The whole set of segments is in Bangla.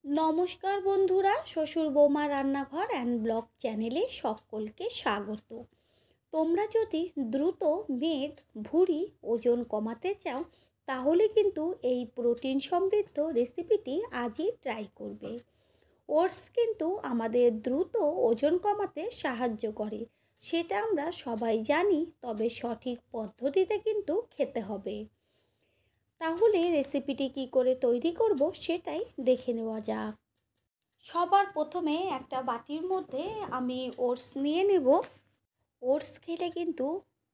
নমস্কার বন্ধুরা, শ্বশুর বৌমা রান্নাঘর অ্যান্ড ব্লগ চ্যানেলে সকলকে স্বাগত। তোমরা যদি দ্রুত মেদ, ভুঁড়ি, ওজন কমাতে চাও তাহলে কিন্তু এই প্রোটিন সমৃদ্ধ রেসিপিটি আজই ট্রাই করবে। ওটস কিন্তু আমাদের দ্রুত ওজন কমাতে সাহায্য করে, সেটা আমরা সবাই জানি, তবে সঠিক পদ্ধতিতে কিন্তু খেতে হবে। তাহলে রেসিপিটি কি করে তৈরি করব সেটাই দেখে নেওয়া যাক। সবার প্রথমে একটা বাটির মধ্যে আমি ওটস নিয়ে নেব। ওটস খেলে কিন্তু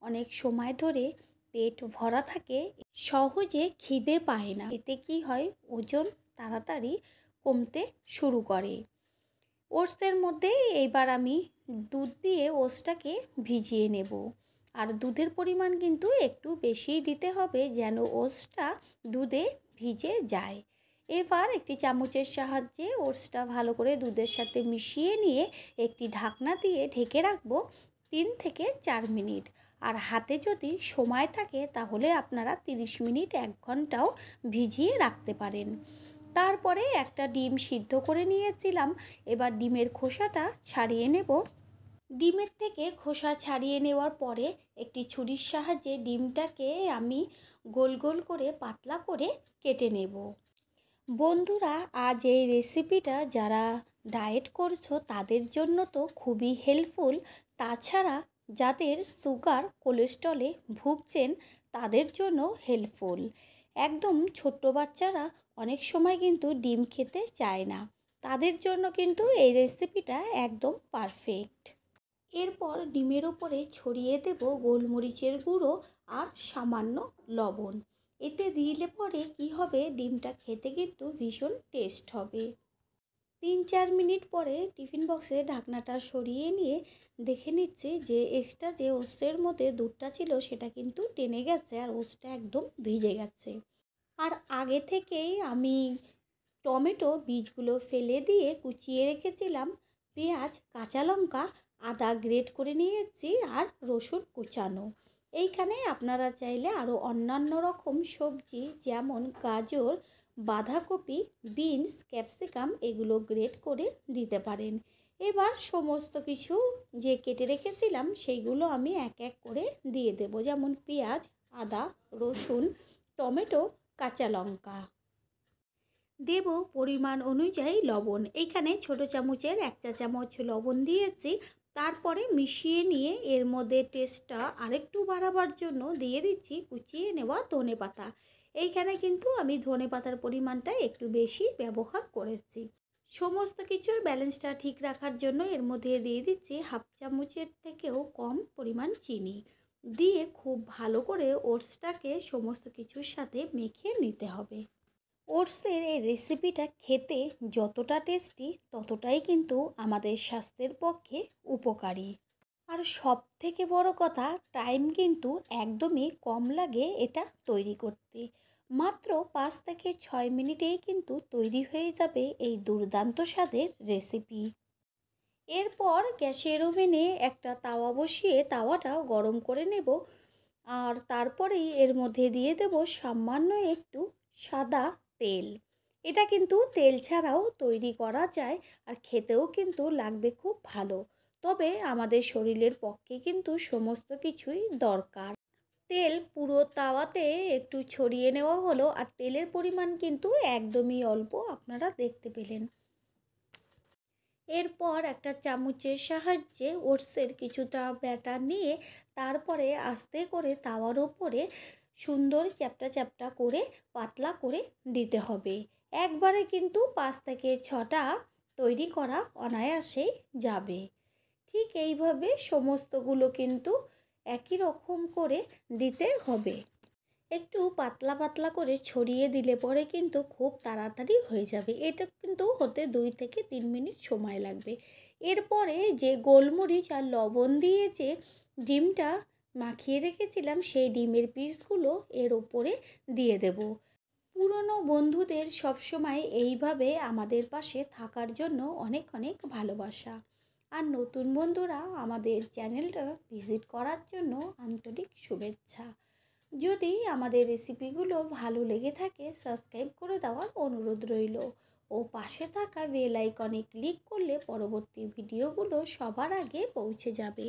অনেক সময় ধরে পেট ভরা থাকে, সহজে খিদে পায় না। এতে কি হয়, ওজন তাড়াতাড়ি কমতে শুরু করে। ওটসের মধ্যে এইবার আমি দুধ দিয়ে ওটসটাকে ভিজিয়ে নেব। আর দুধের পরিমাণ কিন্তু একটু বেশি দিতে হবে, যেন ওটসটা দুধে ভিজে যায়। এবার একটি চামচের সাহায্যে ওটসটা ভালো করে দুধের সাথে মিশিয়ে নিয়ে একটি ঢাকনা দিয়ে ঢেকে রাখবো 3 থেকে 4 মিনিট। আর হাতে যদি সময় থাকে তাহলে আপনারা 30 মিনিট 1 ঘন্টাও ভিজিয়ে রাখতে পারেন। তারপরে একটা ডিম সিদ্ধ করে নিয়েছিলাম, এবার ডিমের খোসাটা ছাড়িয়ে নেব। ডিমের থেকে খোসা ছাড়িয়ে নেওয়ার পরে একটি ছুরির সাহায্যে ডিমটাকে আমি গোল গোল করে পাতলা করে কেটে নেব। বন্ধুরা, আজ এই রেসিপিটা যারা ডায়েট করছো তাদের জন্য তো খুবই হেল্পফুল। তাছাড়া যাদের সুগার কোলেস্ট্রলে ভুগছেন তাদের জন্য হেল্পফুল। একদম ছোট্ট বাচ্চারা অনেক সময় কিন্তু ডিম খেতে চায় না, তাদের জন্য কিন্তু এই রেসিপিটা একদম পারফেক্ট। এরপর ডিমের ওপরে ছড়িয়ে দেব গোলমরিচের গুঁড়ো আর সামান্য লবণ। এতে দিলে পরে কি হবে, ডিমটা খেতে কিন্তু ভীষণ টেস্ট হবে। 3-4 মিনিট পরে টিফিন বক্সে ঢাকনাটা সরিয়ে নিয়ে দেখে নিচ্ছি যে এক্সট্রা যে ওটসের মধ্যে দুধটা ছিল সেটা কিন্তু টেনে গেছে আর ওটসটা একদম ভিজে গেছে। আর আগে থেকেই আমি টমেটো বীজগুলো ফেলে দিয়ে কুচিয়ে রেখেছিলাম, পেঁয়াজ, কাঁচা লঙ্কা, আদা গ্রেট করে নিয়েছি আর রসুন কুচানো। এইখানে আপনারা চাইলে আরও অন্যান্য রকম সবজি যেমন গাজর, বাঁধাকপি, বিনস, ক্যাপসিকাম এগুলো গ্রেট করে দিতে পারেন। এবার সমস্ত কিছু যে কেটে রেখেছিলাম সেইগুলো আমি এক এক করে দিয়ে দেব, যেমন পেঁয়াজ, আদা, রসুন, টমেটো, কাঁচা লঙ্কা। দেব পরিমাণ অনুযায়ী লবণ। এইখানে ছোট চামচের 1 চা চামচ লবণ দিয়েছি। তারপরে মিশিয়ে নিয়ে এর মধ্যে টেস্টটা আরেকটু বাড়াবার জন্য দিয়ে দিচ্ছি কুচিয়ে নেওয়া ধনেপাতা। এইখানে কিন্তু আমি ধনেপাতার পরিমাণটা একটু বেশি ব্যবহার করেছি। সমস্ত কিছুর ব্যালেন্সটা ঠিক রাখার জন্য এর মধ্যে দিয়ে দিচ্ছি 1/2 চামচের থেকেও কম পরিমাণ চিনি। দিয়ে খুব ভালো করে ওটসটাকে সমস্ত কিছুর সাথে মেখে নিতে হবে। ওটসের এই রেসিপিটা খেতে যতটা টেস্টি ততটাই কিন্তু আমাদের স্বাস্থ্যের পক্ষে উপকারী। আর সব থেকে বড় কথা, টাইম কিন্তু একদমই কম লাগে এটা তৈরি করতে। মাত্র 5 থেকে 6 মিনিটেই কিন্তু তৈরি হয়ে যাবে এই দুর্দান্ত স্বাদের রেসিপি। এরপর গ্যাসের ওভেনে একটা তাওয়া বসিয়ে তাওয়াটা গরম করে নেব। আর তারপরেই এর মধ্যে দিয়ে দেব সামান্য একটু সাদা তেল। এটা কিন্তু তেল ছাড়াও তৈরি করা যায় আর খেতেও কিন্তু লাগবে খুব ভালো। তবে আমাদের শরীরের পক্ষে কিন্তু সমস্ত কিছুই দরকার। তেল পুরো তাওয়াতে একটু ছড়িয়ে নেওয়া হলো আর তেলের পরিমাণ কিন্তু একদমই অল্প, আপনারা দেখতে পেলেন। এরপর একটা চামচের সাহায্যে ওটসের কিছুটা ব্যাটার নিয়ে তারপরে আস্তে করে তাওয়ার ওপরে সুন্দর চ্যাপটা চ্যাপটা করে পাতলা করে দিতে হবে। একবারে কিন্তু 5 থেকে 6টা তৈরি করা অনায়াসেই যাবে। ঠিক এইভাবে সমস্তগুলো কিন্তু একই রকম করে দিতে হবে। একটু পাতলা পাতলা করে ছড়িয়ে দিলে পরে কিন্তু খুব তাড়াতাড়ি হয়ে যাবে। এটা কিন্তু হতে 2 থেকে 3 মিনিট সময় লাগবে। এরপরে যে গোলমরিচ আর লবণ দিয়ে যে ডিমটা মাখিয়ে রেখেছিলাম সেই ডিমের পিসগুলো এর ওপরে দিয়ে দেব। পুরনো বন্ধুদের সবসময় এইভাবে আমাদের পাশে থাকার জন্য অনেক অনেক ভালোবাসা। আর নতুন বন্ধুরা আমাদের চ্যানেলটা ভিজিট করার জন্য আন্তরিক শুভেচ্ছা। যদি আমাদের রেসিপিগুলো ভালো লেগে থাকে সাবস্ক্রাইব করে দেওয়ার অনুরোধ রইল। ও পাশে থাকা বেল আইকনে ক্লিক করলে পরবর্তী ভিডিওগুলো সবার আগে পৌঁছে যাবে।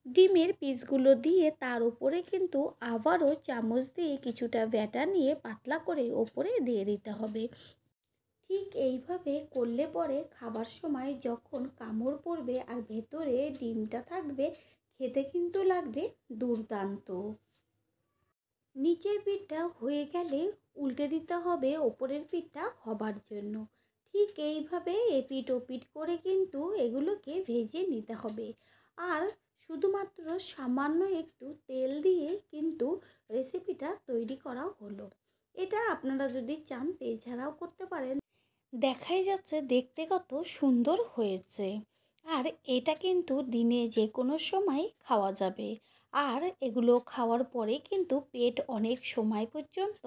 ডিমের পিসগুলো দিয়ে তার উপরে কিন্তু আবারও চামচ দিয়ে কিছুটা ব্যাটার নিয়ে পাতলা করে ওপরে দিয়ে দিতে হবে। ঠিক এইভাবে করলে পরে খাবার সময় যখন কামড় পড়বে আর ভেতরে ডিমটা থাকবে, খেতে কিন্তু লাগবে দুর্দান্ত। নিচের পিঠটা হয়ে গেলে উল্টে দিতে হবে ওপরের পিঠটা হবার জন্য। ঠিক এইভাবে এপিট ওপিট করে কিন্তু এগুলোকে ভেজে নিতে হবে। আর শুধুমাত্র সামান্য একটু তেল দিয়ে কিন্তু রেসিপিটা তৈরি করা হলো। এটা আপনারা যদি চান তেল ছাড়াও করতে পারেন। দেখাই যাচ্ছে দেখতে কত সুন্দর হয়েছে। আর এটা কিন্তু দিনে যে কোনো সময় খাওয়া যাবে। আর এগুলো খাওয়ার পরে কিন্তু পেট অনেক সময় পর্যন্ত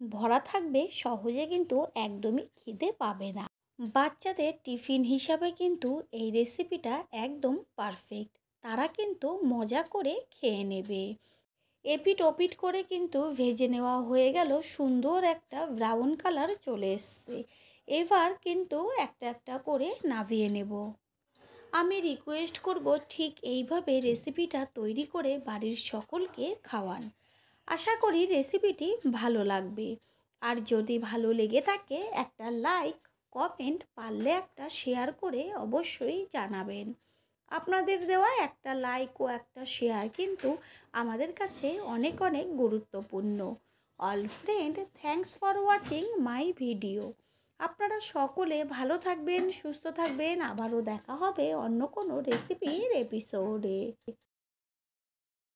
ভরা থাকবে, সহজে কিন্তু একদমই খিদে পাবে না। বাচ্চাদের টিফিন হিসাবে কিন্তু এই রেসিপিটা একদম পারফেক্ট। তারা কিন্তু মজা করে খেয়ে নেবে। এপিট ওপিট করে কিন্তু ভেজে নেওয়া হয়ে গেল, সুন্দর একটা ব্রাউন কালার চলে এসছে। এবার কিন্তু একটা একটা করে নামিয়ে নেব। আমি রিকোয়েস্ট করব ঠিক এইভাবে রেসিপিটা তৈরি করে বাড়ির সকলকে খাওয়ান। আশা করি রেসিপিটি ভালো লাগবে। আর যদি ভালো লেগে থাকে একটা লাইক, কমেন্ট, পারলে একটা শেয়ার করে অবশ্যই জানাবেন। আপনাদের দেওয়া একটা লাইক ও একটা শেয়ার কিন্তু আমাদের কাছে অনেক অনেক গুরুত্বপূর্ণ। All friend, thanks for watching my video. আপনারা সকলে ভালো থাকবেন, সুস্থ থাকবেন। আবারও দেখা হবে অন্য কোনো রেসিপির এপিসোডে।